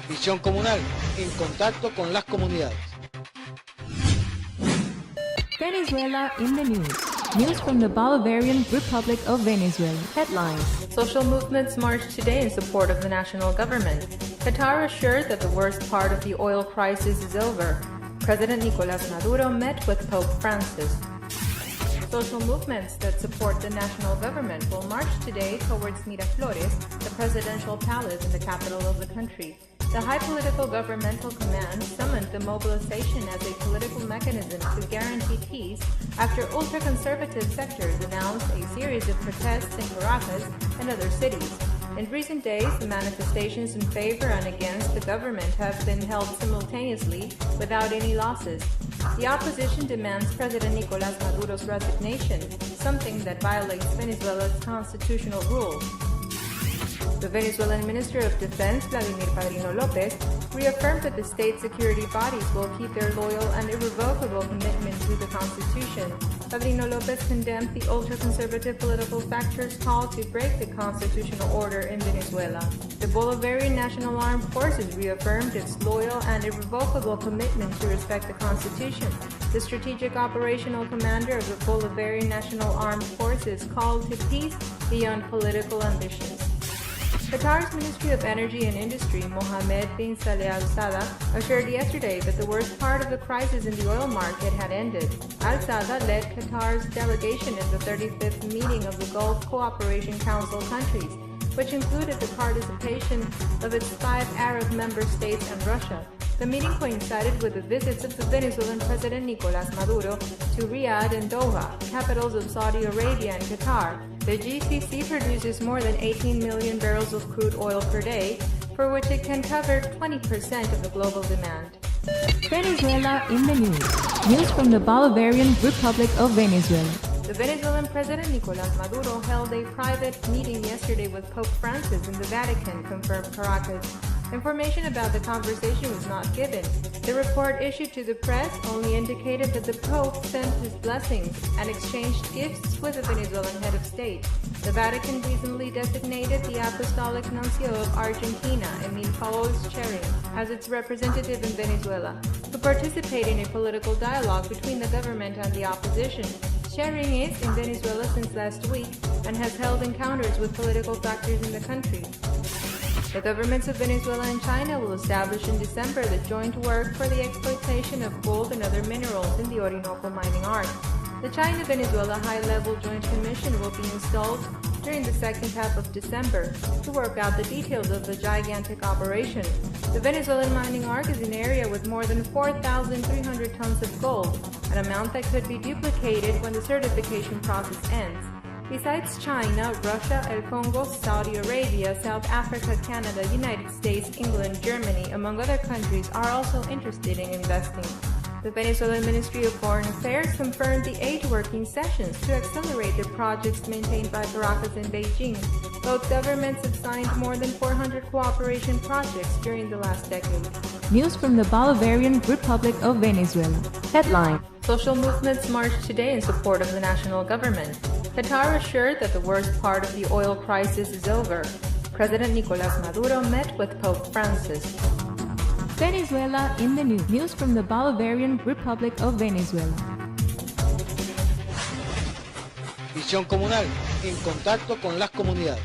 Visión comunal, en contacto con las comunidades. Venezuela in the news. News from the Bolivarian Republic of Venezuela. Headlines. Social movements marched today in support of the national government. Qatar assured that the worst part of the oil crisis is over. President Nicolás Maduro met with Pope Francis. Social movements that support the national government will march today towards Miraflores, the presidential palace in the capital of the country. The high political governmental command summoned the mobilization as a political mechanism to guarantee peace after ultra-conservative sectors announced a series of protests in Caracas and other cities. In recent days, the manifestations in favor and against the government have been held simultaneously without any losses. The opposition demands President Nicolás Maduro's resignation, something that violates Venezuela's constitutional rules. The Venezuelan Minister of Defense, Vladimir Lopez, reaffirmed that the state security bodies will keep their loyal and irrevocable commitment to the Constitution. Vladimir Lopez condemned the ultra-conservative political factors' call to break the constitutional order in Venezuela. The Bolivarian National Armed Forces reaffirmed its loyal and irrevocable commitment to respect the Constitution. The strategic operational commander of the Bolivarian National Armed Forces called to peace beyond political ambitions. Qatar's Ministry of Energy and Industry, Mohammed bin Saleh Al-Sada, assured yesterday that the worst part of the crisis in the oil market had ended. Al-Sada led Qatar's delegation at the 35th meeting of the Gulf Cooperation Council countries, which included the participation of its 5 Arab member states and Russia. The meeting coincided with the visits of the Venezuelan President Nicolás Maduro to Riyadh and Doha, capitals of Saudi Arabia and Qatar. The GCC produces more than 18 million barrels of crude oil per day, for which it can cover 20% of the global demand. Venezuela in the news. News from the Bolivarian Republic of Venezuela. The Venezuelan President Nicolás Maduro held a private meeting yesterday with Pope Francis in the Vatican, confirmed Caracas. Information about the conversation was not given. The report issued to the press only indicated that the Pope sent his blessings and exchanged gifts with the Venezuelan head of state. The Vatican recently designated the Apostolic Nuncio of Argentina, Emil Paul Schering, as its representative in Venezuela, to participate in a political dialogue between the government and the opposition. Schering is in Venezuela since last week and has held encounters with political factors in the country. The governments of Venezuela and China will establish in December the joint work for the exploitation of gold and other minerals in the Orinoco mining arc. The China-Venezuela High-Level Joint Commission will be installed during the second half of December to work out the details of the gigantic operation. The Venezuelan mining arc is an area with more than 4,300 tons of gold, an amount that could be duplicated when the certification process ends. Besides China, Russia, El Congo, Saudi Arabia, South Africa, Canada, United States, England, Germany, among other countries, are also interested in investing. The Venezuelan Ministry of Foreign Affairs confirmed the 8 working sessions to accelerate the projects maintained by Caracas and Beijing. Both governments have signed more than 400 cooperation projects during the last decade. News from the Bolivarian Republic of Venezuela. Headline. Social movements marched today in support of the national government. Qatar assured that the worst part of the oil crisis is over. President Nicolás Maduro met with Pope Francis. Venezuela in the news. News from the Bolivarian Republic of Venezuela. Visión comunal, en contacto con las comunidades.